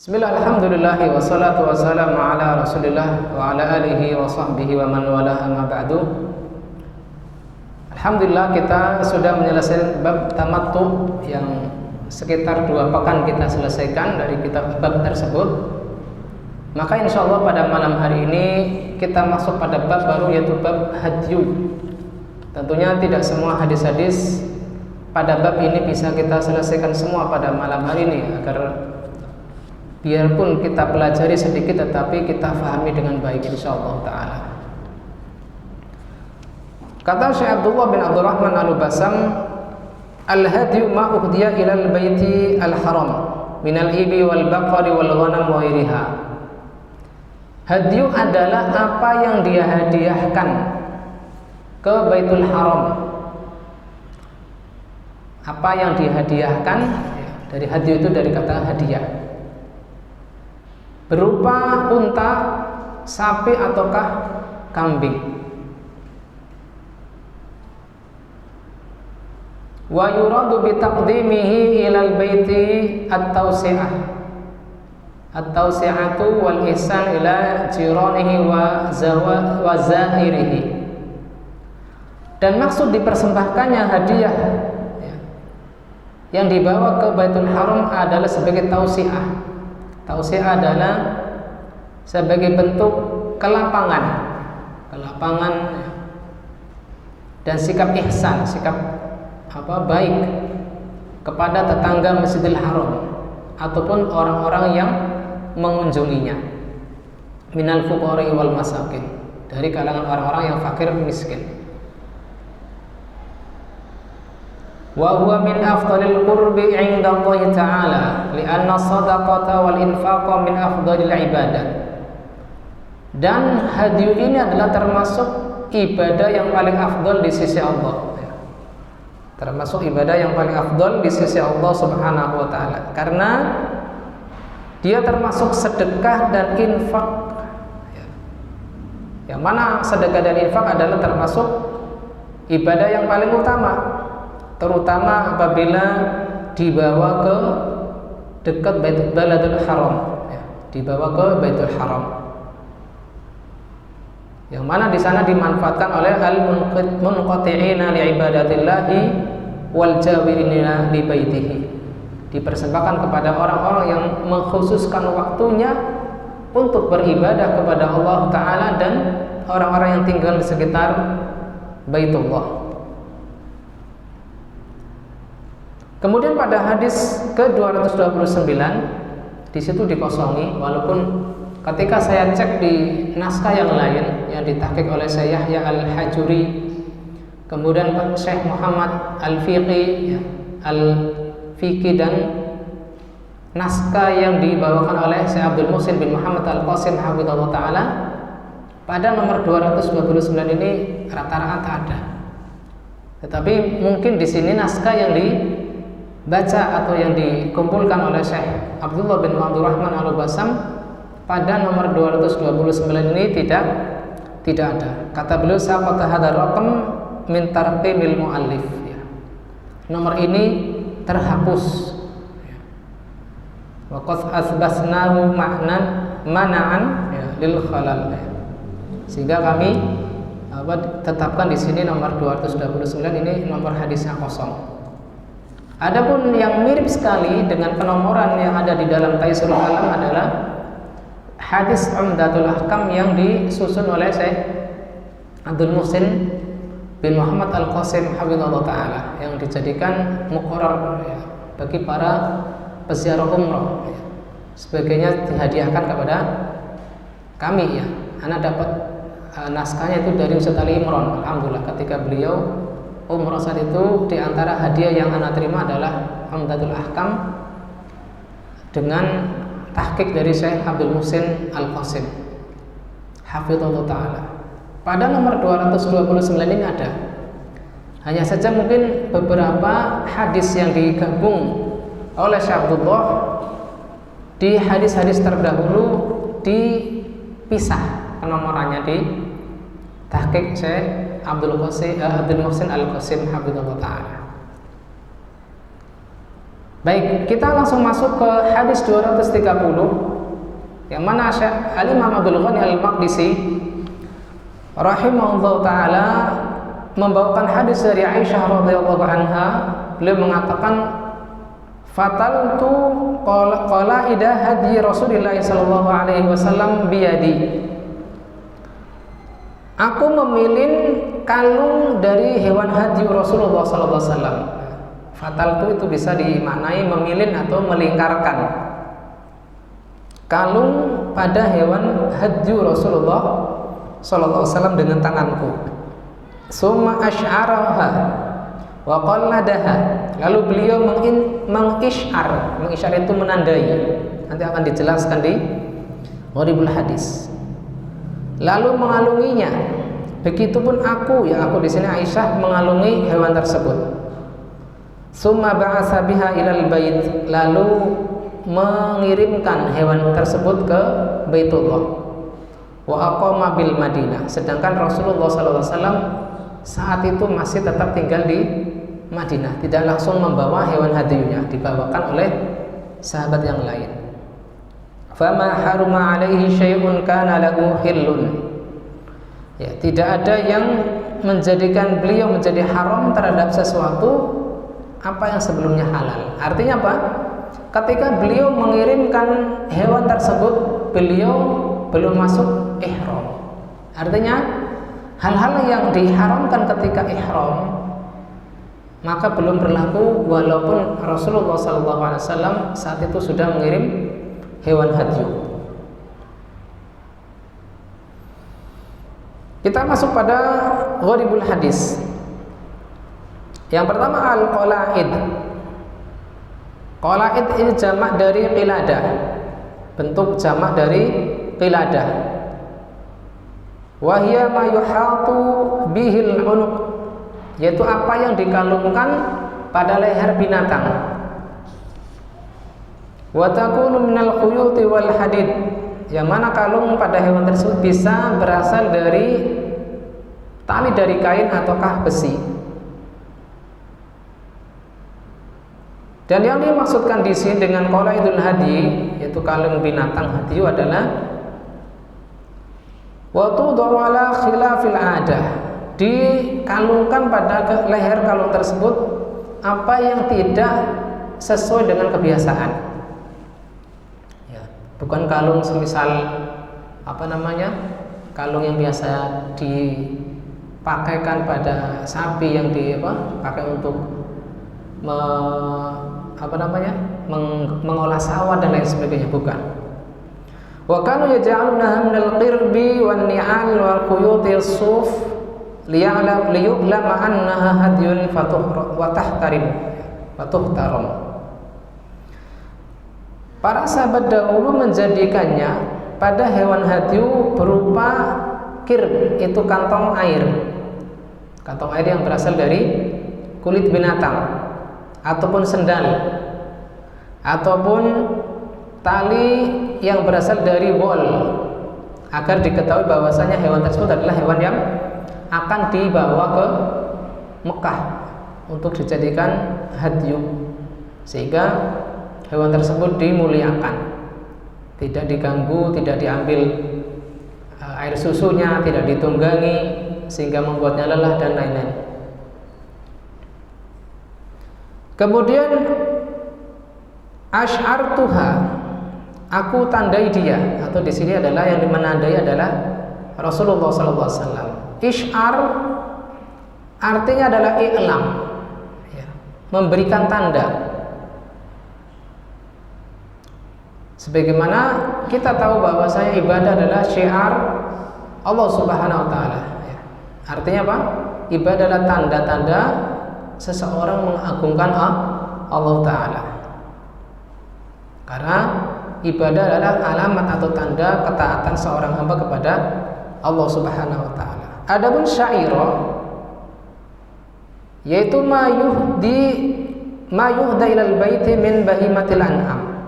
Bismillah, alhamdulillah, wassalatu wassalamu ala rasulillah wa ala alihi wa sahbihi wa man wala amma ba'du. Alhamdulillah, kita sudah menyelesaikan bab tamattu yang sekitar 2 pekan kita selesaikan dari kitab bab tersebut. Maka insyaallah pada malam hari ini kita masuk pada bab baru, yaitu bab hadyu. Tentunya tidak semua hadis-hadis pada bab ini bisa kita selesaikan semua pada malam hari ini, agar biarpun kita pelajari sedikit tetapi kita fahami dengan baik insyaallah taala. Kata Syekh Abdullah bin Abdurrahman Al-Basam, al-hadyu ma uhdiya ila al-baiti al-haram min al-ibi wal baqari wal ghanam wa ghairiha. Hadyu adalah apa yang dia hadiahkan ke Baitul Haram. Apa yang dihadiahkan, dari hadyu itu dari kata hadiah, berupa unta, sapi ataukah kambing. Wa yuradu bi taqdimihi ilal baiti at-tawsi'ah. At-tawsi'atu wal ihsan ila jiranihi wa zairihi. Dan maksud dipersembahkannya hadiah yang dibawa ke Baitul Haram adalah sebagai tausiah. Tausiah adalah sebagai bentuk kelapangan dan sikap ihsan, sikap baik kepada tetangga Masjidil Haram ataupun orang-orang yang mengunjunginya. Minal fuqara wal masakin, dari kalangan orang-orang yang fakir miskin. Wa huwa min afdalil qurbi 'inda Allah Ta'ala li'anna shadaqata wal infaqa min afdalil ibadat. Dan hadyu ini adalah termasuk ibadah yang paling afdal di sisi Allah. Termasuk ibadah yang paling afdal di sisi Allah Subhanahu wa taala, karena dia termasuk sedekah dan infak. Yang mana sedekah dan infak adalah termasuk ibadah yang paling utama, terutama apabila dibawa ke dekat Baitul Haram, dibawa ke Baitul Haram, yang mana di sana dimanfaatkan oleh al-munqati'ina li ibadatillahi wal jawirina li baitihi. Dipersembahkan kepada orang-orang yang mengkhususkan waktunya untuk beribadah kepada Allah Ta'ala dan orang-orang yang tinggal di sekitar Baitullah. Kemudian pada hadis ke-229 di situ dikosongi, walaupun ketika saya cek di naskah yang lain yang ditahqiq oleh Syekh Yahya Al-Hajuri, kemudian Syekh Muhammad Al-Fiqi dan naskah yang dibawakan oleh Syekh Abdul Muhsin bin Muhammad Al-Qasim hafizallahu taala, pada nomor 229 ini rata-rata ada. Tetapi mungkin di sini naskah yang dibaca atau yang dikumpulkan oleh Syekh Abdullah bin Abdurrahman Al-Basam pada nomor 229 ini tidak ada. Kata beliau, saqata hadzal raqam min tarqimil muallif. Nomor ini terhapus. Wa qad asbasnahu mana'an lil khalal. Sehingga kami tetapkan di sini nomor 229 ini nomor hadisnya kosong. Adapun yang mirip sekali dengan penomoran yang ada di dalam Taisirul Alam adalah hadis Umdatul Ahkam yang disusun oleh Syekh Abdul Muhsin bin Muhammad Al-Qasim hafizallahu taala, yang dijadikan muqarrar bagi para peziarah umrah. Sebagainya dihadiahkan kepada kami ya. Anak dapat naskahnya itu dari Ustaz Ali Imran. Alhamdulillah, ketika beliau umrah saat itu, di antara hadiah yang anak terima adalah Umdatul Ahkam dengan tahqiq dari Syekh Abdul Muhsin Al-Qasim hafizallahu taala. Pada nomor 229 ini ada. Hanya saja mungkin beberapa hadis yang digabung oleh Syekh Abdullah di hadis-hadis terdahulu dipisah penomorannya di tahqiq Syekh Abdul Muhsin Al-Qasim hafizallahu taala. Baik, kita langsung masuk ke hadis 230 yang mana Al-Imam Abdul Ghani Al-Maqdisi rahimahullah ta'ala membawakan hadis dari Aisyah radhiyallahu anha. Beliau mengatakan, fataltu qalaida hadi Rasulillah sallallahu alaihi wasallam biyadi. Aku memilin kalung dari hewan hadi Rasulullah sallallahu alaihi wasallam. Fataltu itu bisa dimaknai memilin atau melingkarkan kalung pada hewan hadi Rasulullah sallallahu alaihi wasallam dengan tanganku. Summa asy'araha wa qalladaha. Lalu beliau mengisyar. Mengisyar itu menandai. Nanti akan dijelaskan di Gharibul Hadis. Lalu mengalunginya. Begitupun aku di sini Aisyah mengalungi hewan tersebut. Summa ba'atsa biha ilal bait. Lalu mengirimkan hewan tersebut ke Baitullah. Wa aqama bil Madinah. Sedangkan Rasulullah sallallahu alaihi wasallam saat itu masih tetap tinggal di Madinah, tidak langsung membawa hewan hadiyunya, dibawakan oleh sahabat yang lain. Fama haruma alaihi syai'un kana lahu hillun. Ya, tidak ada yang menjadikan beliau menjadi haram terhadap sesuatu apa yang sebelumnya halal. Artinya apa? Ketika beliau mengirimkan hewan tersebut, beliau belum masuk ihram. Artinya hal-hal yang diharamkan ketika ihram maka belum berlaku walaupun Rasulullah SAW saat itu sudah mengirim hewan hadyu. Kita masuk pada Gharibul Hadis. Yang pertama al-qalaid. Qalaid ini jamak dari qiladah. Bentuk jamak dari qiladah. Wa hiya ma yuhatu bihil unuq, yaitu apa yang dikalungkan pada leher binatang. Wa takunu minal khuyuti wal hadid, yang mana kalung pada hewan tersebut bisa berasal dari tali dari kain ataukah besi. Dan yang dimaksudkan di sini dengan qalaidul hadi, yaitu kalung binatang hadi, adalah wa tudau ala khilafil adah, dikalungkan pada leher kalung tersebut apa yang tidak sesuai dengan kebiasaan. Ya, bukan kalung semisal kalung yang biasa dipakaikan pada sapi yang dipakai untuk mengolah sawah dan lain sebagainya, bukan. Wa kanu yaj'alunaha minal qirbi wan ni'al wal quyuti as-suf liyu'lama annaha hadyun wa tahtaram. Para sahabat dahulu menjadikannya pada hewan hadyu berupa qirb, itu kantong air yang berasal dari kulit binatang, ataupun sendal, ataupun tali yang berasal dari wol, agar diketahui bahwasanya hewan tersebut adalah hewan yang akan dibawa ke Mekah untuk dijadikan hadyu, sehingga hewan tersebut dimuliakan, tidak diganggu, tidak diambil air susunya, tidak ditunggangi sehingga membuatnya lelah dan lain-lain. Kemudian asy'artuha, aku tandai dia, atau di sini adalah yang dimenandai adalah Rasulullah sallallahu alaihi wasallam. Isy'ar artinya adalah i'lam, ya, memberikan tanda. Sebagaimana kita tahu bahwasanya ibadah adalah syiar Allah Subhanahu wa taala, ya. Artinya apa? Ibadah adalah tanda-tanda seseorang mengagungkan Allah Ta'ala. Karena ibadah adalah alamat atau tanda ketaatan seorang hamba kepada Allah Subhanahu wa Ta'ala. Adapun syairah, yaitu ma yuhda ilal baiti min bahimatil an'am.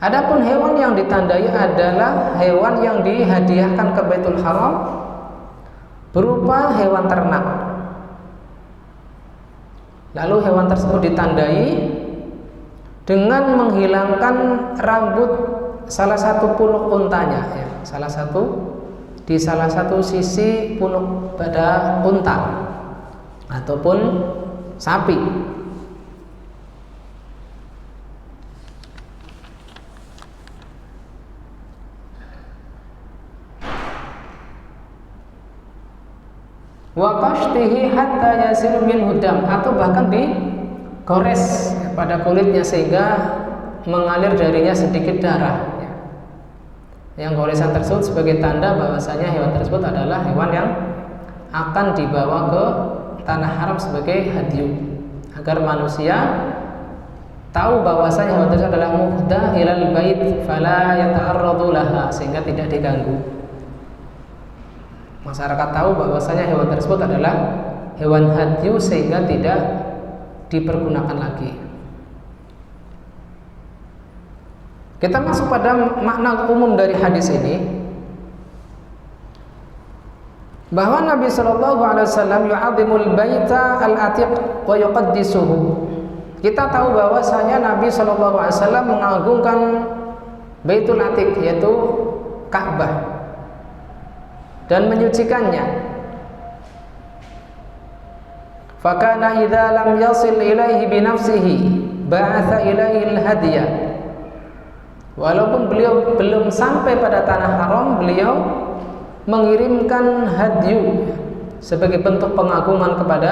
Adapun hewan yang ditandai adalah hewan yang dihadiahkan ke Baitul Haram berupa hewan ternak. Lalu hewan tersebut ditandai dengan menghilangkan rambut salah satu punuk untanya, ya, di salah satu sisi punuk pada unta ataupun sapi. Wa qashtihi hatta yasilu minhu dam, atau bahkan digores pada kulitnya sehingga mengalir darinya sedikit darah. Yang goresan tersebut sebagai tanda bahwasanya hewan tersebut adalah hewan yang akan dibawa ke tanah haram sebagai hadyu, agar manusia tahu bahwasanya hewan tersebut adalah muhda ilal bait fala yata'arradu laha, sehingga tidak diganggu. Masyarakat tahu bahwasanya hewan tersebut adalah hewan hadyu sehingga tidak dipergunakan lagi. Kita masuk pada makna umum dari hadis ini, bahwa Nabi Shallallahu Alaihi Wasallam yu'adzimul baita al-atiq wa yuqaddisuhu. Kita tahu bahwasanya Nabi Shallallahu Alaihi Wasallam mengagungkan Baitul Atiq, yaitu Ka'bah, dan menyucikannya. Fakana idza lam yasil ilaihi binafsihi ba'atha ilaihi al-hadya. Walaupun beliau belum sampai pada tanah haram, beliau mengirimkan hadyu sebagai bentuk pengagungan kepada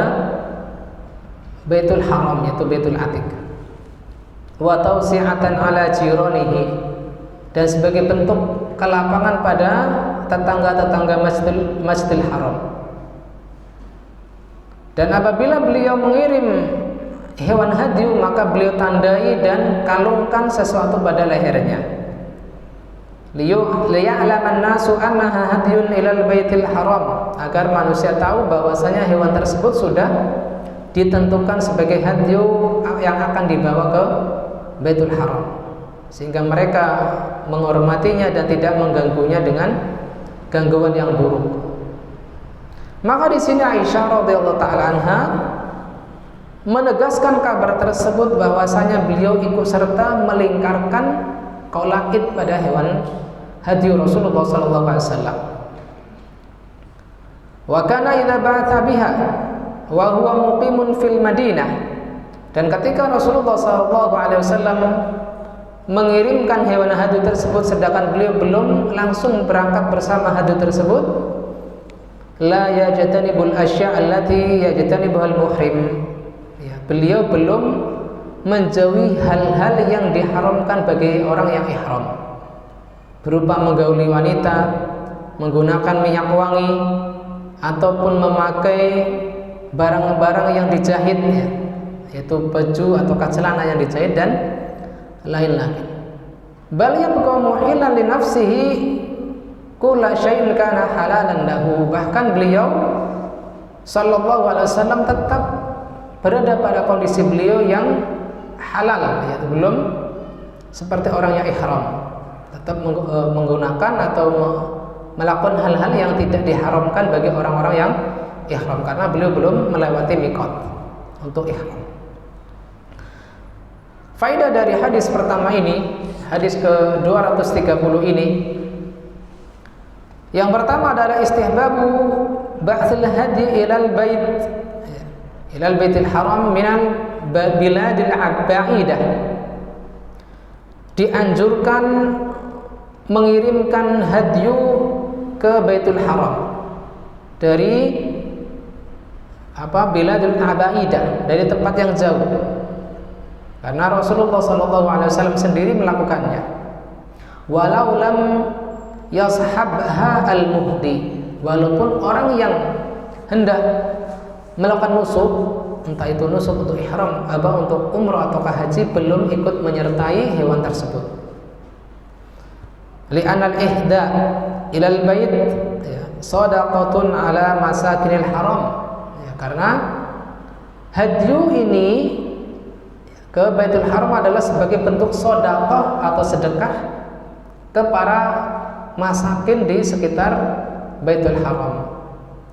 Baitul Haram, yaitu Baitul Atiq. Wa tawsi'atan ala jiranihi, dan sebagai bentuk kelapangan pada tetangga-tetangga Masjidil Haram. Dan apabila beliau mengirim hewan hadyu, maka beliau tandai dan kalungkan sesuatu pada lehernya. Liya'laman nasu annaha hadyun ilal baitil haram, agar manusia tahu bahwasanya hewan tersebut sudah ditentukan sebagai hadyu yang akan dibawa ke Baitul Haram, sehingga mereka menghormatinya dan tidak mengganggunya dengan gangguan yang buruk. Maka di sini Aisyah radhiyallahu taala anha menegaskan kabar tersebut bahwasanya beliau ikut serta melingkarkan qaula'id pada hewan hadyu Rasulullah sallallahu alaihi wasallam. Wa kana idza ba'atha biha wa huwa muqimun fil Madinah, dan ketika Rasulullah sallallahu alaihi wasallam mengirimkan hewan hadyu tersebut sedangkan beliau belum langsung berangkat bersama hadyu tersebut, la yajtanibul asya' allati yajtanibuhal muhrim, beliau belum menjauhi hal-hal yang diharamkan bagi orang yang ihram, berupa menggauli wanita, menggunakan minyak wangi, ataupun memakai barang-barang yang dijahit, yaitu baju atau celana yang dijahit dan lain-lain. Bal yabqa muhillan li nafsihi kulla syai'in kana halalan lahu. Bahkan beliau sallallahu alaihi wasallam tetap berada pada kondisi beliau yang halal, yaitu belum seperti orang yang ihram, tetap menggunakan atau melakukan hal-hal yang tidak diharamkan bagi orang-orang yang ihram, karena beliau belum melewati miqat untuk ihram. Faedah dari hadis pertama ini, hadis ke-230 ini, yang pertama adalah istihbabu ba'tsil hadi ilal baitil haram minal biladil ba'idah. Dianjurkan mengirimkan hadyu ke Baitul Haram dari biladul ba'idah, dari tempat yang jauh, karena Rasulullah SAW sendiri melakukannya. Walau lam yashabha al-muhdi, walaupun orang yang hendak melakukan nusuk, entah itu nusuk untuk ihram, untuk umrah ataukah haji, belum ikut menyertai hewan tersebut. Li'anal ihda ilal bait shadaqatun ala masakinil haram, karena hadyu ini ke Baitul Haram adalah sebagai bentuk sedekah atau sedekah ke para masakin di sekitar Baitul Haram.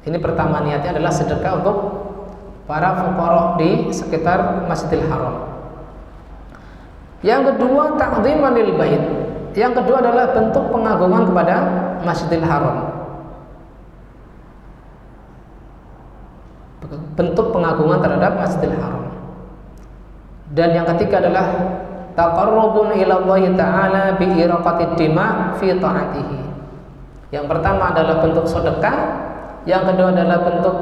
Ini pertama niatnya adalah sedekah untuk para fuqara di sekitar Masjidil Haram. Yang kedua, ta'dhiman lil bait. Yang kedua adalah bentuk pengagungan kepada Masjidil Haram. Bentuk pengagungan terhadap Masjidil Haram. Dan yang ketiga adalah taqarrubun ila Allah Ta'ala bi iraqatid dima fi ta'atihi. Yang pertama adalah bentuk sedekah, yang kedua adalah bentuk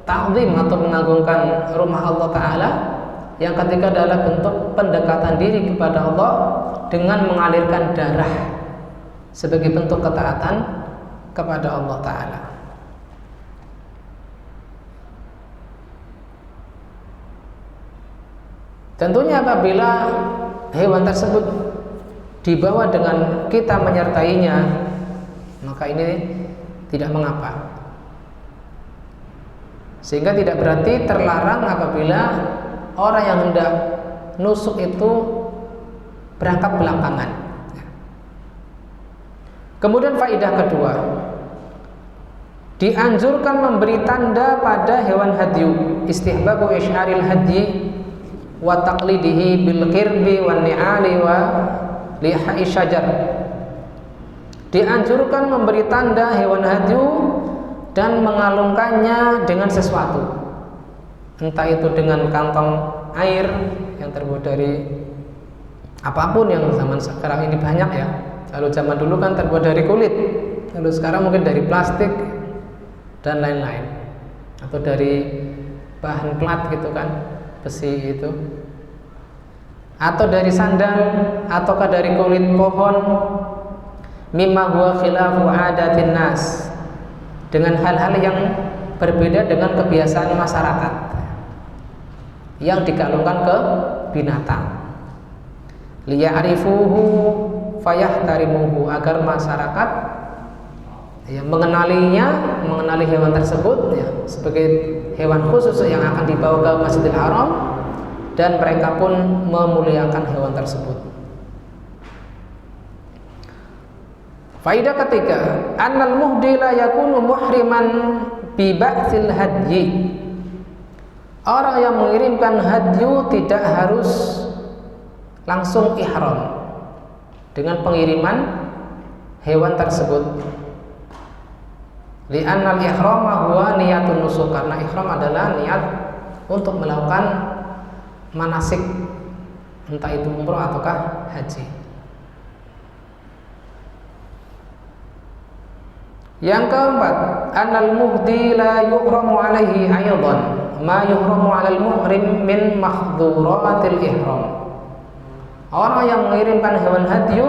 ta'zim atau mengagungkan rumah Allah Ta'ala, yang ketiga adalah bentuk pendekatan diri kepada Allah dengan mengalirkan darah sebagai bentuk ketaatan kepada Allah Ta'ala. Tentunya apabila hewan tersebut dibawa dengan kita menyertainya, maka ini tidak mengapa. Sehingga tidak berarti terlarang apabila orang yang hendak nusuk itu berangkat belakangan. Kemudian faedah kedua, dianjurkan memberi tanda pada hewan hadyu, istihbabu isyaril hadyi wa taqlidihi bil qirbi wan ni'ali wa lihai syajar. Dianjurkan memberi tanda hewan hadyu dan mengalungkannya dengan sesuatu, entah itu dengan kantong air yang terbuat dari apapun, yang zaman sekarang ini banyak ya. Kalau zaman dulu kan terbuat dari kulit, lalu sekarang mungkin dari plastik dan lain-lain, atau dari bahan plat gitu kan, besi itu, atau dari sandal, ataukah dari kulit pohon, mimma huwa khilafu adatin nas, dengan hal-hal yang berbeda dengan kebiasaan masyarakat yang dikalungkan ke binatang, liya'rifuhu fayahtarimuhu, agar masyarakat ya, mengenali hewan tersebut ya, sebagai hewan khusus yang akan dibawa ke Masjidil Haram, dan mereka pun memuliakan hewan tersebut. Faidah ketiga, annal muhdi la yakunu muhriman bi ba'tsil hadyi. Orang yang mengirimkan hadyu tidak harus langsung ihram dengan pengiriman hewan tersebut. Li'annal ihrama huwa niyatun nusuk, karena ihram adalah niat untuk melakukan manasik, entah itu umroh ataukah haji. Yang keempat, annal muhdi la yuhramu alaihi aydan ma yuhramu alal muhrim min mahdhuratil ihram. Orang yang mengirimkan hewan hadyu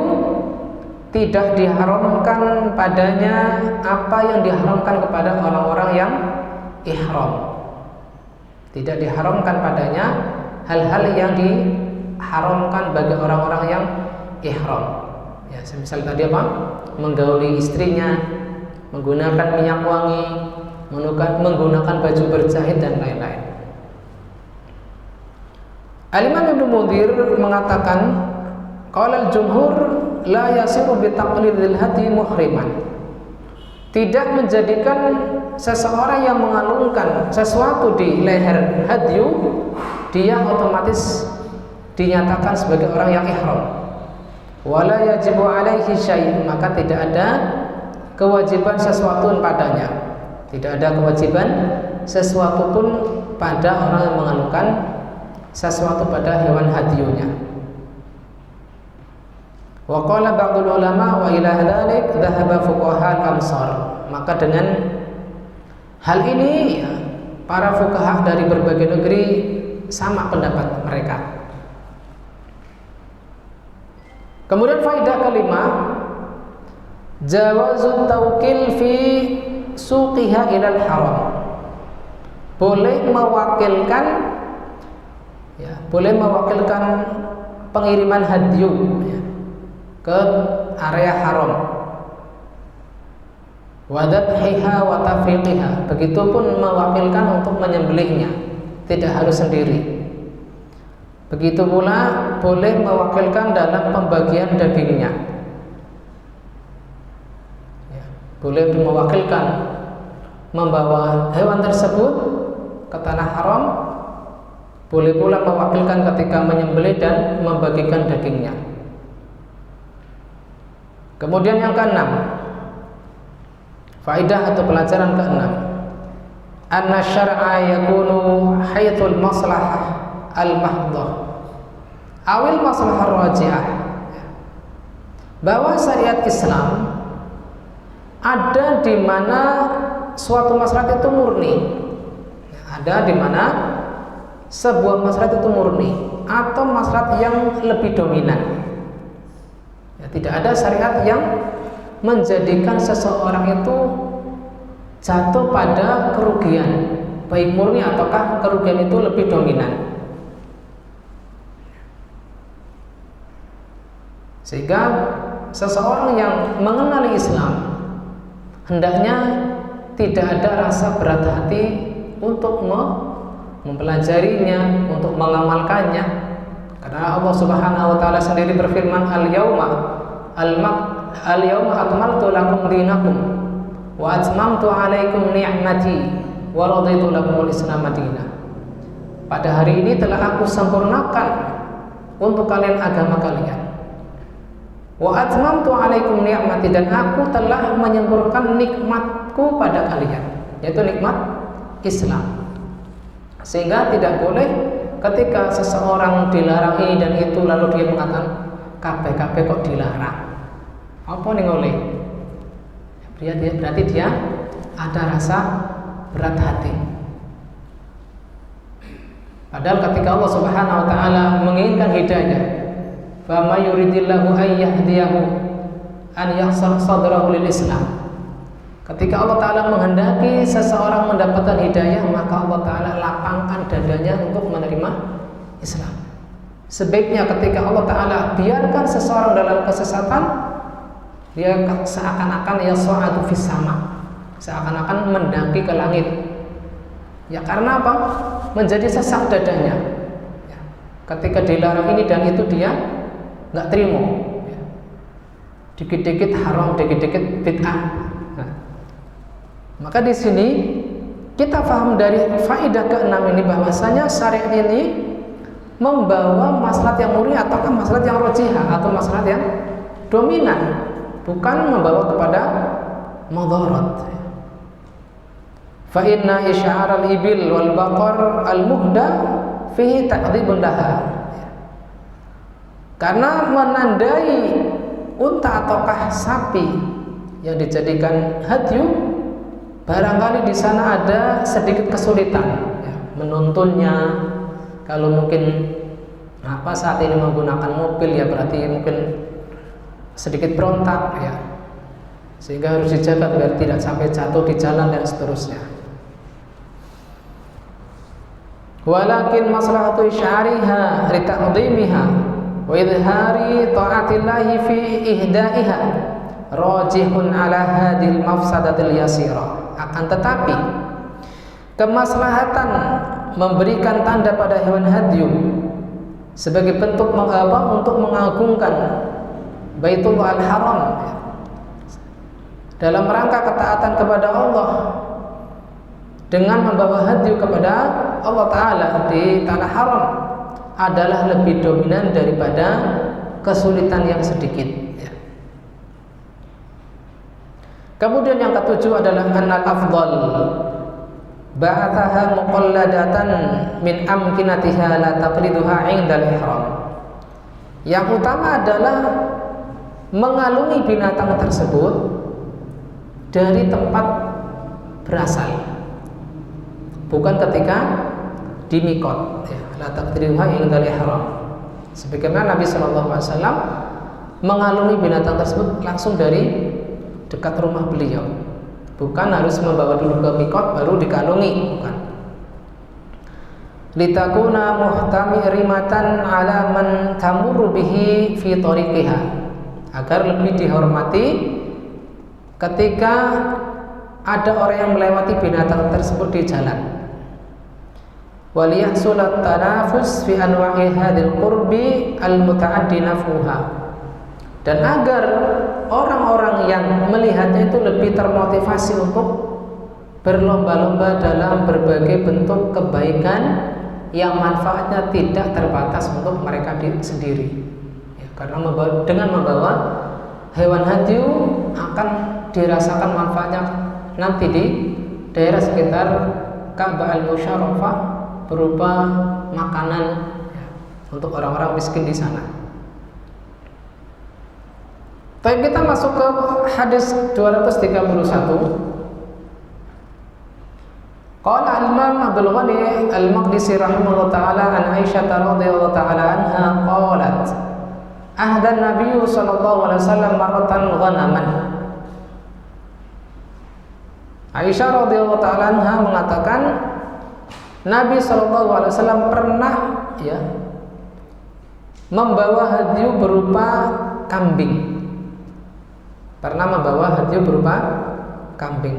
tidak diharamkan padanya apa yang diharamkan kepada orang-orang yang ihram. Tidak diharamkan padanya hal-hal yang diharamkan bagi orang-orang yang ihram. Ya, misal tadi apa? Menggauli istrinya, menggunakan minyak wangi, menggunakan baju berjahit dan lain-lain. Al-Imam Ibnu Mundhir mengatakan, qala al-jumhur la yasiru bi taqlidil hadi muhriman. Tidak menjadikan seseorang yang mengalungkan sesuatu di leher hadyu dia otomatis dinyatakan sebagai orang yang ihram. Wala yajibu alaihi syai', maka tidak ada kewajiban sesuatu padanya. Tidak ada kewajiban sesuatu pun pada orang yang mengalungkan sesuatu pada hewan hadyunya. Wa qala ba'dul ulama wa ila dzalik dhahaba fuqaha al-amsar. Maka dengan hal ini ya, para fuqaha dari berbagai negeri sama pendapat mereka. Kemudian faedah kelima, jawazut tawkil fi suqiha ilal haram. Boleh mewakilkan ya, boleh mewakilkan pengiriman hadyu ya, ke area haram. Wa dzabhiha wa tafriqiha, begitupun mewakilkan untuk menyembelihnya, tidak harus sendiri. Begitu pula boleh mewakilkan dalam pembagian dagingnya. Ya, boleh mewakilkan membawa hewan tersebut ke tanah haram Boleh pula mewakilkan ketika menyembelih dan membagikan dagingnya. Kemudian yang keenam, faidah atau pelajaran keenam, anna syar'a yakunu haitsul maslahah al-mahdhah awil maslahah raji'ah, bahwa syariat Islam ada di mana suatu maslahat itu murni, ada di mana sebuah maslahat itu murni atau maslahat yang lebih dominan. Ya, tidak ada syariat yang menjadikan seseorang itu jatuh pada kerugian, baik murni ataukah kerugian itu lebih dominan. Sehingga seseorang yang mengenali Islam hendaknya tidak ada rasa berat hati untuk mempelajarinya, untuk mengamalkannya. Karena Allah Subhanahu wa taala sendiri berfirman, al-yauma akmaltu lakum dinakum wa atmamtu 'alaikum ni'mati wa raditu lakumul Islam madinah. Pada hari ini telah aku sempurnakan untuk kalian agama kalian. Wa atmamtu 'alaikum ni'mati, dan aku telah menyempurnakan nikmatku pada kalian, yaitu nikmat Islam. Sehingga tidak boleh ketika seseorang dilarang ini dan itu lalu dia mengatakan kabeh kok dilarang. Apa nih oleh? Berarti dia ada rasa berat hati. Padahal ketika Allah Subhanahu wa taala menginginkan hidayah, fa may yuridillahu ay yahdiyahu an yahsar sadrahu lil Islam. Ketika Allah Ta'ala menghendaki seseorang mendapatkan hidayah, maka Allah Ta'ala lapangkan dadanya untuk menerima Islam. Sebaiknya ketika Allah Ta'ala biarkan seseorang dalam kesesatan, dia seakan-akan yas'adu fis sama, seakan-akan mendaki ke langit. Ya karena apa? Menjadi sesak dadanya. Ya, ketika dilarang ini dan itu dia nggak terima. Ya. Dikit-dikit haram, dikit-dikit bid'ah. Maka di sini kita paham dari faedah keenam ini bahwasanya syariat ini membawa maslahat yang murni ataukah maslahat yang rajihah atau maslahat yang dominan, bukan membawa kepada madarat. Fa inna isy'ar al-ibil wal baqar al-muhda fihi ta'dhibun laha. Karena menandai unta ataukah sapi yang dijadikan hadyu, barangkali di sana ada sedikit kesulitan ya, menuntunnya. Kalau mungkin saat ini menggunakan mobil ya berarti mungkin sedikit berontak ya, sehingga harus dijaga biar tidak sampai jatuh di jalan dan seterusnya. Walakin maslahatu isyariha li ta'dhimiha wa idhari ta'atillahi fi ihda'iha rajihun ala hadil mafsadatil yasira. Akan tetapi kemaslahatan memberikan tanda pada hewan hadyu sebagai bentuk untuk mengagungkan Baitullah al-Haram dalam rangka ketaatan kepada Allah dengan membawa hadyu kepada Allah Ta'ala di tanah haram adalah lebih dominan daripada kesulitan yang sedikit. Kemudian yang ketujuh adalah annal afdal ba'athaha muqalladatan min amkinatiha la taqliduha 'indal ihram. Yang utama adalah mengalungi binatang tersebut dari tempat berasal, bukan ketika di miqat ya, la taqliduha 'indal ihram. Sebagaimana Nabi sallallahu alaihi wasallam mengalungi binatang tersebut langsung dari dekat rumah beliau, bukan harus membawa dulu ke miqat baru dikalungi, bukan. Litakuna muhtamiratan ala man tamurru bihi fi tariqiha, agar lebih dihormati ketika ada orang yang melewati binatang tersebut di jalan. Waliyahsulat tanafus fi anwa'i hadil qurbi al-muta'addi nafuha, dan agar orang-orang yang melihatnya itu lebih termotivasi untuk berlomba-lomba dalam berbagai bentuk kebaikan yang manfaatnya tidak terbatas untuk mereka sendiri. Ya, karena dengan membawa hewan hadyu akan dirasakan manfaatnya nanti di daerah sekitar Ka'bah al-Musyarrafah berupa makanan ya, untuk orang-orang miskin di sana. Baik, kita masuk ke hadis 231. Qala al-Imam Abdul Ghani al-Maqdisi rahimahullah ta'ala an Aisyah radhiyallahu ta'ala anha qalat ahda an-nabiy sallallahu alaihi wasallam maratan ghanaman. Aisyah radhiyallahu ta'ala anha mengatakan Nabi sallallahu alaihi wasallam pernah ya membawa hadyu berupa kambing. Pernah membawa hadyu berupa kambing.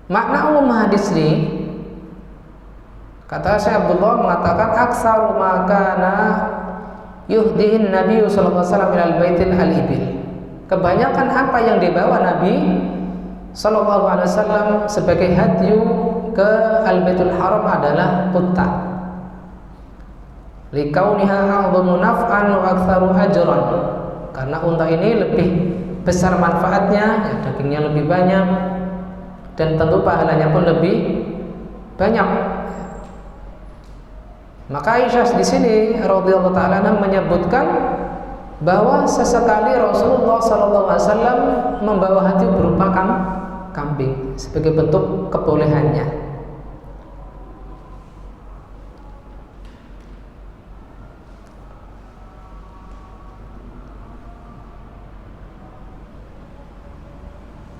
Makna umum hadis ini, kata Syekh Abdullah mengatakan aksaru ma kana yuhdihin Nabi sallallahu alaihi wasallam ilal baitil al-ibil. Kebanyakan apa yang dibawa Nabi sallallahu alaihi wasallam sebagai hadyu ke al-Baitul Haram adalah unta. Likauniha a'dhamu naf'an wa aktsaru ajran. Karena unta ini lebih besar manfaatnya, ya, dagingnya lebih banyak dan tentu pahalanya pun lebih banyak. Maka Aisyah di sini radhiyallahu ta'ala menyebutkan bahwa sesekali Rasulullah sallallahu alaihi wasallam membawa hadyu berupa kambing sebagai bentuk kebolehannya.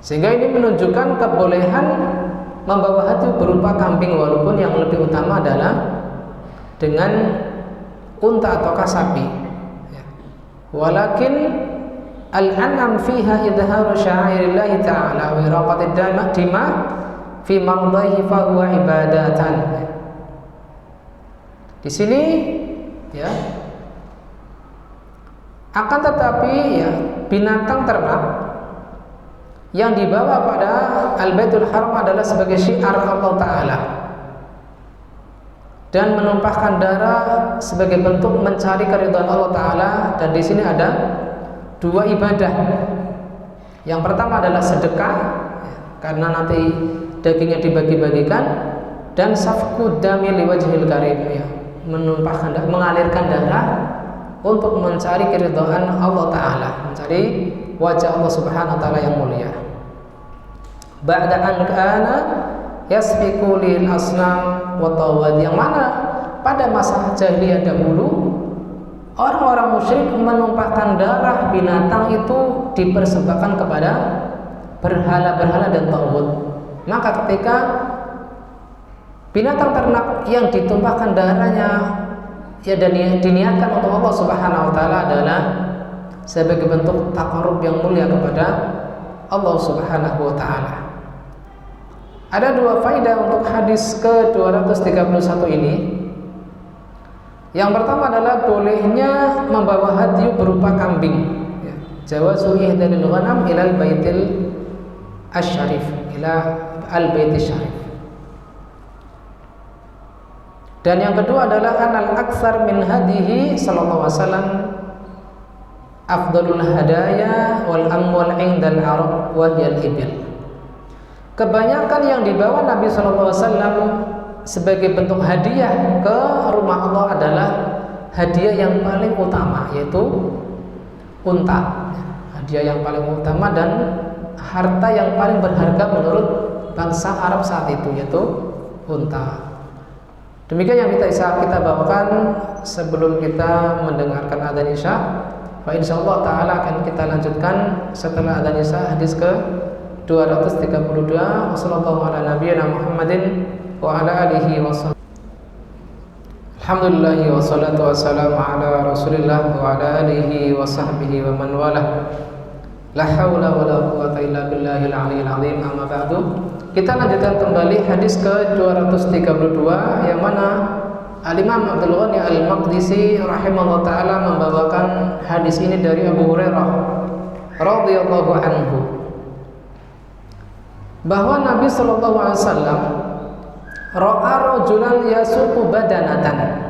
Sehingga ini menunjukkan kebolehan membawa hadyu berupa kambing, walaupun yang lebih utama adalah dengan unta ataukah sapi. Walakin al-an'am fiha idharu sya'airillahi ta'ala wa iraqatid dima fi mardhihi fa huwa ibadatan. Di sini ya, akan tetapi ya, binatang ternak yang dibawa pada Al-Baitul Haram adalah sebagai syiar Allah Ta'ala dan menumpahkan darah sebagai bentuk mencari keridhaan Allah Ta'ala. Dan di sini ada dua ibadah. Yang pertama adalah sedekah, karena nanti dagingnya dibagi-bagikan, dan safkud dami liwajhil karim, ya, menumpahkan darah, mengalirkan darah untuk mencari keridhaan Allah Ta'ala, mencari wajah Allah Subhanahu wa ta'ala yang mulia. Ba'da an kana yasfiku lil asnam wa tawad, yang mana pada masa jahiliyah dahulu orang-orang musyrik menumpahkan darah binatang itu dipersembahkan kepada berhala-berhala dan tawud. Maka ketika binatang ternak yang ditumpahkan darahnya ya dan diniatkan untuk Allah Subhanahu wa ta'ala adalah sebagai bentuk taqarrub yang mulia kepada Allah Subhanahu wa ta'ala. Ada dua faedah untuk hadis ke-231 ini. Yang pertama adalah bolehnya membawa hadyu berupa kambing. Jawazu ihdalil ghanam ilal baitil asy-syarif, ila al-baitis syarif. Dan yang kedua adalah anal aksar min hadihi sallallahu alaihi wasallam afdalul hadaya wal amwal indal arab wa hiyal ibil. Kebanyakan yang dibawa Nabi sallallahu alaihi wasallam sebagai bentuk hadiah ke rumah Allah adalah hadiah yang paling utama, yaitu unta. Hadiah yang paling utama dan harta yang paling berharga menurut bangsa Arab saat itu, yaitu unta. Demikian yang bisa kita bawakan sebelum kita mendengarkan adzan Isya. Fa insyaallah taala akan kita lanjutkan setelah adzan Isya hadis ke 232. Wassallallahu ala nabiyyina Muhammadin wa ala alihi wasallam. Alhamdulillah wassalatu wassalamu ala Rasulillah wa ala alihi wa sahbihi wa man walah. La haula wala quwwata illa billahil aliyyil azim. Amma ba'du. Kita lanjutkan kembali hadis ke-232 yang mana Al-Imam Abdul Ghani Al-Maqdisi rahimahullah ta'ala membawakan hadis ini dari Abu Hurairah radhiyallahu anhu, bahwa Nabi sallallahu alaihi wasallam ra'a rajulan yasuqu badanatan.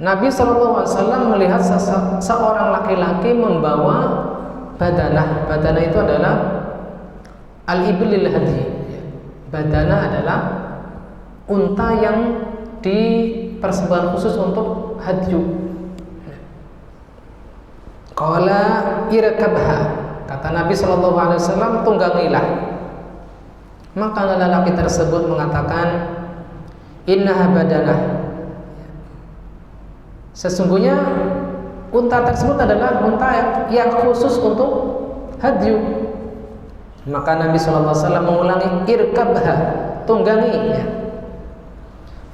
Nabi SAW melihat seorang laki-laki membawa badanah. Badanah itu adalah al-iblil hadi. Badanah adalah unta yang dipersembahkan khusus untuk hadyu. Qala irkabha, kata Nabi SAW, tunggangilah. Maka lelaki tersebut mengatakan, innaha badanah, sesungguhnya unta tersebut adalah unta yang khusus untuk hadyu. Maka Nabi SAW mengulangi, irkabha, tunggangi.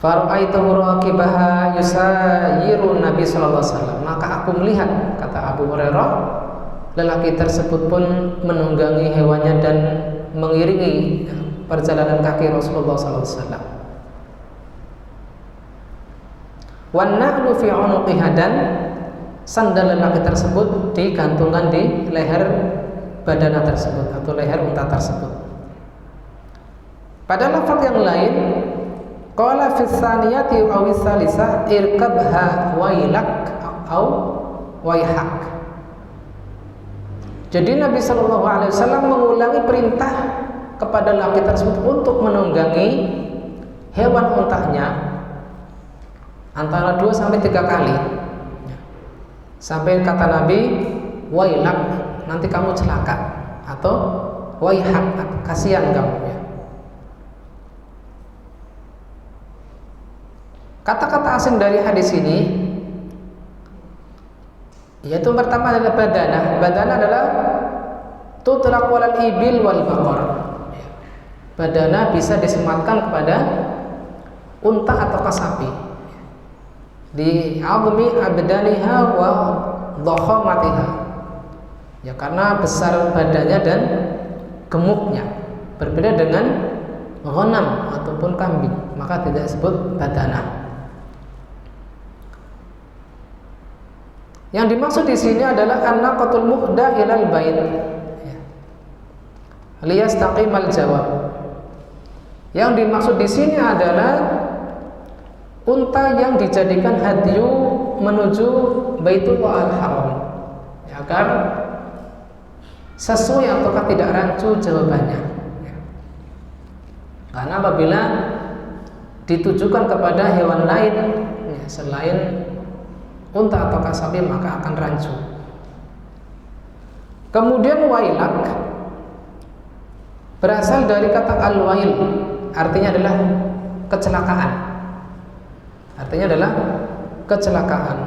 Fara'aituhu raqibaha yusayiru Nabi SAW. Maka aku melihat, kata Abu Hurairah, lelaki tersebut pun menunggangi hewannya dan mengiringi perjalanan kaki Rasulullah SAW. Wan na'lu fi 'unuqiha, dan sandal lelaki tersebut digantungkan di leher badanah tersebut atau leher unta tersebut. Pada lafaz yang lain, qala fi tsaniyati aw tsalitsah irkabha wailak aw waihak. Jadi Nabi SAW mengulangi perintah kepada lelaki tersebut untuk menunggangi hewan untanya antara 2 sampai 3 kali. Sampai kata Nabi, wailak, nanti kamu celaka, atau waihak, kasihan kamu ya. Kata-kata asing dari hadis ini yaitu pertama adalah badanah. Badanah adalah tutlaq walal ibil wal baqar. Badanah bisa disematkan kepada unta atau sapi. Di azmi abdaniha wa dhakhamatiha. Ya, karena besar badannya dan gemuknya. Berbeda dengan ghanam ataupun kambing, maka tidak disebut badanah. Yang dimaksud di sini adalah an-naqatul muhda ilal bait. Liyastaqimal jawab. Yang dimaksud di sini adalah unta yang dijadikan hadyu menuju Baitullah al-Haram, agar sesuai ataukah tidak rancu jawabannya. Karena apabila ditujukan kepada hewan lain selain unta atau sapi, maka akan rancu. Kemudian wailak berasal dari kata al-wail, artinya adalah kecelakaan. Artinya adalah kecelakaan,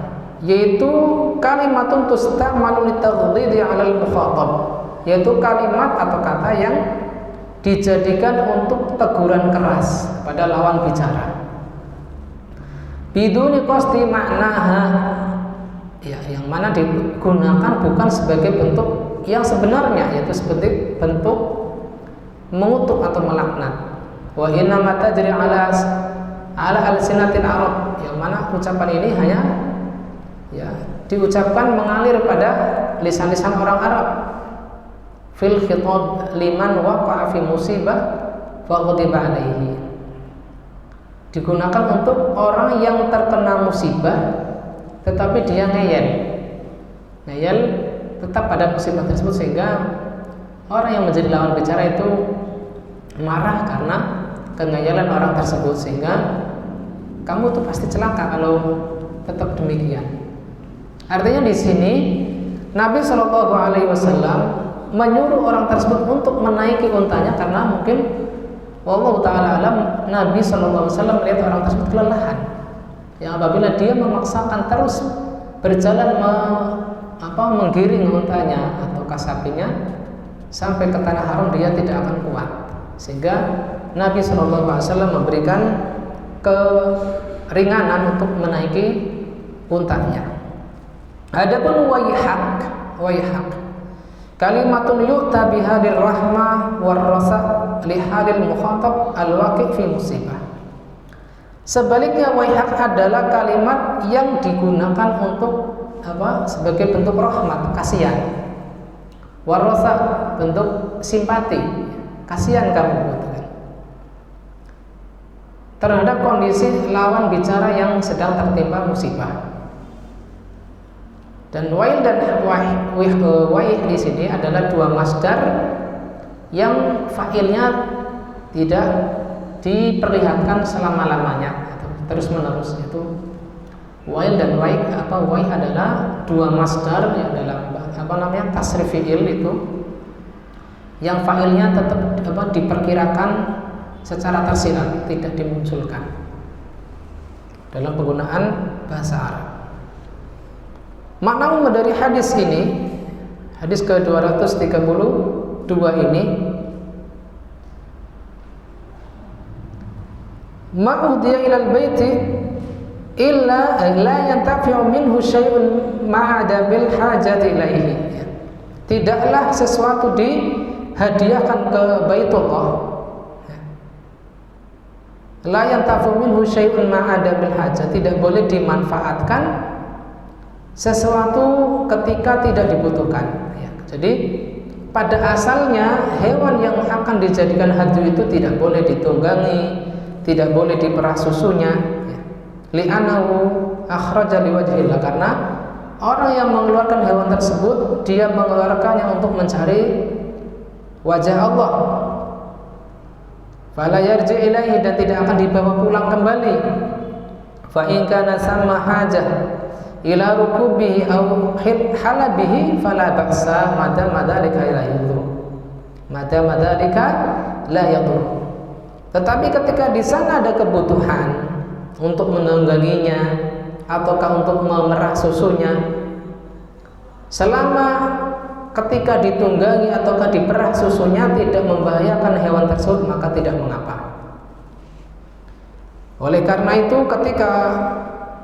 yaitu kalimatun tusta'malu litaghdidi 'alal mukhatab, yaitu kalimat atau kata yang dijadikan untuk teguran keras pada lawan bicara. Biduni qasdi maknaha, ya, yang mana digunakan bukan sebagai bentuk yang sebenarnya, yaitu seperti bentuk mengutuk atau melaknat. Wa inna ma tajri ala alsinatil Arab, yang mana ucapan ini hanya ya diucapkan mengalir pada lisan-lisan orang Arab. Fil khitab liman waqa'a fi musibah fa ghadiba alaihi, digunakan untuk orang yang terkena musibah tetapi dia ngeyel tetap pada musibah tersebut, sehingga orang yang menjadi lawan bicara itu marah karena kengeyelan orang tersebut, sehingga kamu tuh pasti celaka kalau tetap demikian. Artinya di sini Nabi SAW menyuruh orang tersebut untuk menaiki untanya karena mungkin wallahu ta'ala alam Nabi SAW melihat orang tersebut kelelahan, yang apabila dia memaksakan terus berjalan menggiring untanya atau sapinya sampai ke tanah haram, dia tidak akan kuat, sehingga Nabi SAW memberikan keringanan untuk menaiki untanya. Adapun waihak kalimatun yu'ta bihadir rahmah warrasa lihadil mukhatab al-waqi' fi musibah. Sebaliknya waihak adalah kalimat yang digunakan untuk sebagai bentuk rahmat, kasihan. Warrasa bentuk simpati, kasihan kamu. terhadap kondisi lawan bicara yang sedang tertimpa musibah. Dan wail dan waih di sini adalah dua masdar yang fa'ilnya tidak diperlihatkan selama-lamanya atau terus-menerus. Itu wail dan waih. Waih adalah dua masdar yang dalam tasrif fi'il itu yang fa'ilnya tetap diperkirakan secara tersirat, tidak dimunculkan dalam penggunaan bahasa Arab. Makna umum dari hadis ini, hadis ke-232 ini, ma'udiya ilal baiti illa la yantafi'u minhu syai'un ma'ada bil hajati ilaihi. Tidaklah sesuatu dihadiahkan ke Baitullah, la yantafi'u minhu syai'un ma'ada bil hajat, tidak boleh dimanfaatkan sesuatu ketika tidak dibutuhkan. Jadi pada asalnya hewan yang akan dijadikan hadyu itu tidak boleh ditunggangi, tidak boleh diperah susunya, li'annahu akhraja liwajhillah, karena orang yang mengeluarkan hewan tersebut dia mengeluarkannya untuk mencari wajah Allah. Fala yarji ilaihi, dan tidak akan dibawa pulang kembali. Fa in kana samma hajah ila rukubihi aw halabihi fala ba'sa madama dzalika la yadur. Madama dzalika la yadur. Tetapi ketika di sana ada kebutuhan untuk menungganginya ataukah untuk memerah susunya, selama ketika ditunggangi ataukah diperah susunya tidak membahayakan hewan tersebut, maka tidak mengapa. Oleh karena itu, ketika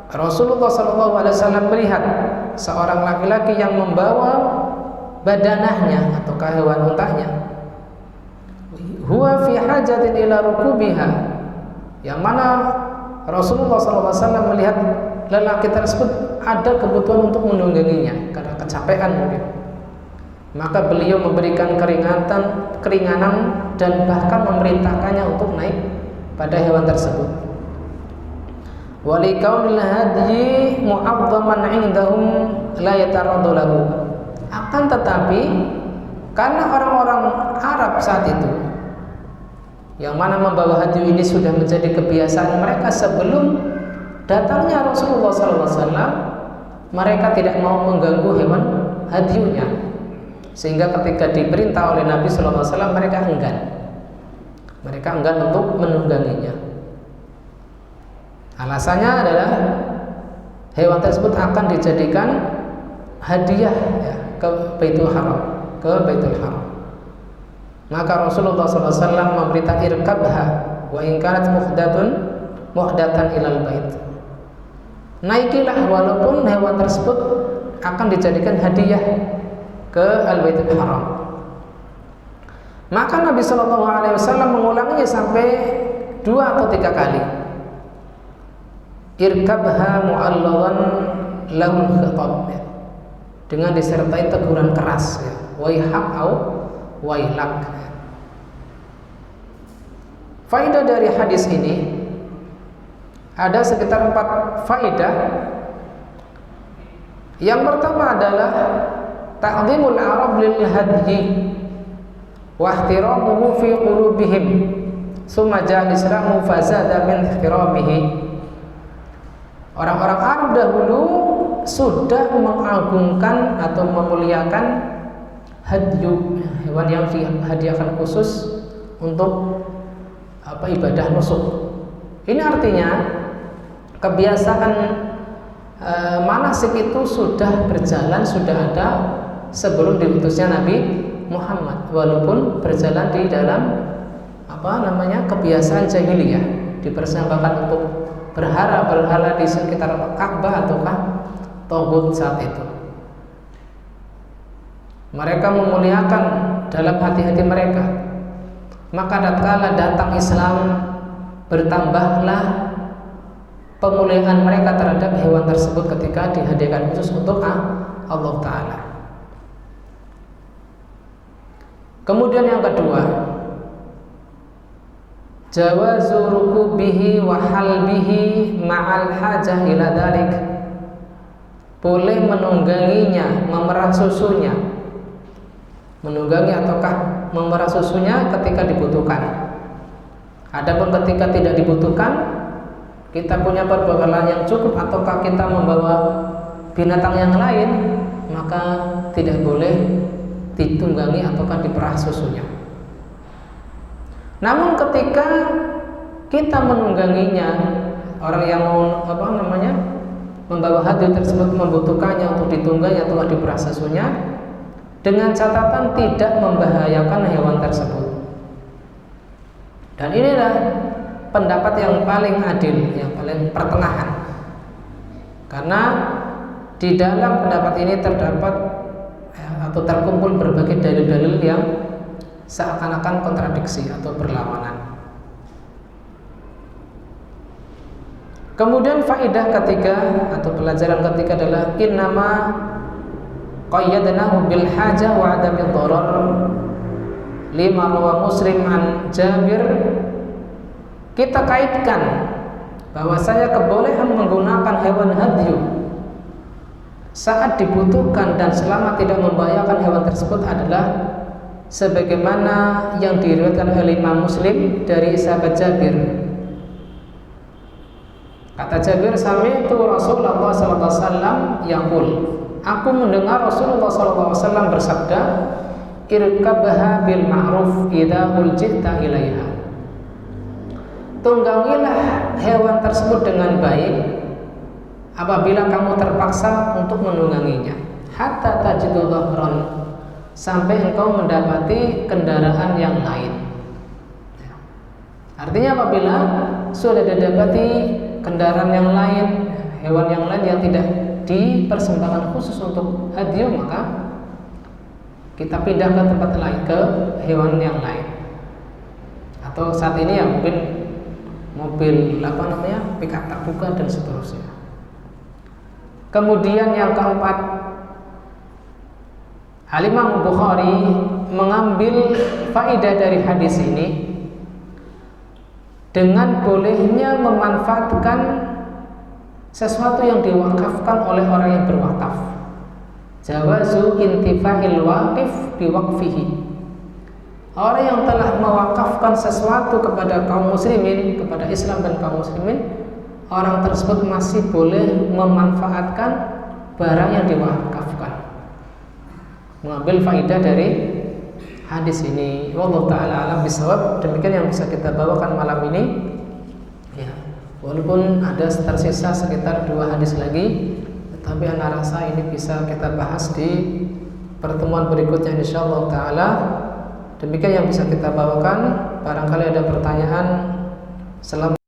Rasulullah SAW melihat seorang laki-laki yang membawa badanahnya ataukah hewan untahnya, huwa fi hajatin ila rukubiha, yang mana Rasulullah SAW melihat lelaki tersebut ada kebutuhan untuk menungganginya karena kecapean mungkin, maka beliau memberikan keringanan dan bahkan memerintahkannya untuk naik pada hewan tersebut. Walikaunil hadyi mu'azzaman 'indahum la yataradu lahu. Akan tetapi karena orang-orang Arab saat itu yang mana membawa hadyu ini sudah menjadi kebiasaan mereka sebelum datangnya Rasulullah SAW, mereka tidak mau mengganggu hewan hadyunya, sehingga ketika diperintah oleh Nabi SAW mereka enggan untuk menungganginya. Alasannya adalah hewan tersebut akan dijadikan hadiah ke Baitul Haram, Maka Rasulullah SAW memberitahu irkabha wa in kanat muhdatan ilal bait. Naikilah walaupun hewan tersebut akan dijadikan hadiah ke Al-Baitul Haram. Maka Nabi SAW mengulanginya sampai 2 atau 3 kali. Irkabha mu'allawan lahul khitab, dengan disertai teguran keras, waihak au wailak. Faedah dari hadis ini ada sekitar 4 faedah. Yang pertama adalah ta'zimul Arab lil hadyi wa ihtiramuhu fi qulubihim, summa ja'a al-islamu fazada min ihtiramihi. Orang-orang Arab dahulu sudah mengagungkan atau memuliakan hadyu, hewan yang dihadiahkan khusus untuk ibadah nusuk. Ini artinya kebiasaan manasik itu sudah berjalan, sudah ada sebelum diutusnya Nabi Muhammad, walaupun berjalan di dalam kebiasaan jahiliyah, dipersembahkan untuk berhala di sekitar Ka'bah ataukah Taghut saat itu. Mereka memuliakan dalam hati-hati mereka. Maka tatkala datang Islam, bertambahlah pemuliaan mereka terhadap hewan tersebut ketika dihadiahkan khusus untuk Allah Ta'ala. Kemudian yang kedua, jawazu rukubihi wa halbihi ma'al hajah ila dhalik. Boleh menungganginya, memerah susunya. Menunggangi ataukah memerah susunya ketika dibutuhkan. Adapun ketika tidak dibutuhkan, kita punya perbekalan yang cukup ataukah kita membawa binatang yang lain, maka tidak boleh ditunggangi ataukah diperah susunya. Namun ketika kita menungganginya, orang yang mau membawa hadyu tersebut membutuhkannya untuk ditunggangi atau diperah susunya, dengan catatan tidak membahayakan hewan tersebut. Dan inilah pendapat yang paling adil, yang paling pertengahan. Karena di dalam pendapat ini terdapat atau terkumpul berbagai dalil-dalil yang seakan-akan kontradiksi atau berlawanan. Kemudian faedah ketiga atau pelajaran ketiga adalah innama qayyadnahu bil hajah wa adami dharar lima rawa Muslim an Jabir. Kita kaitkan bahwa saya kebolehan menggunakan hewan hadyu saat dibutuhkan dan selama tidak membahayakan hewan tersebut adalah sebagaimana yang diriwayatkan oleh Imam Muslim dari sahabat Jabir. Kata Jabir, sami'tu Rasulullah sallallahu alaihi wasallam yaqul, aku mendengar Rasulullah sallallahu alaihi wasallam bersabda, irkabha bil ma'ruf idza uljita ilaiha. Tunggangilah hewan tersebut dengan baik apabila kamu terpaksa untuk menungganginya, hatta tajidu dhahran, sampai engkau mendapati kendaraan yang lain. Artinya apabila sudah didapati kendaraan yang lain, hewan yang lain yang tidak dipersembahkan khusus untuk hadyu, maka kita pindah ke tempat lain, ke hewan yang lain. Atau saat ini ya mungkin mobil pickup terbuka dan seterusnya. Kemudian yang keempat, Al-Imam Bukhari mengambil faedah dari hadis ini dengan bolehnya memanfaatkan sesuatu yang diwakafkan oleh orang yang berwakaf. Jawazu intifa'il waqif biwaqfihi. Orang yang telah mewakafkan sesuatu kepada kaum muslimin, kepada Islam dan kaum muslimin, orang tersebut masih boleh memanfaatkan barang yang diwakafkan. Mengambil faedah dari hadis ini. Wallahu ta'ala alam bisawab. Demikian yang bisa kita bawakan malam ini ya. Walaupun ada tersisa sekitar 2 hadis lagi, tetapi ana rasa ini bisa kita bahas di pertemuan berikutnya insyaallah ta'ala. Demikian yang bisa kita bawakan. Barangkali ada pertanyaan selama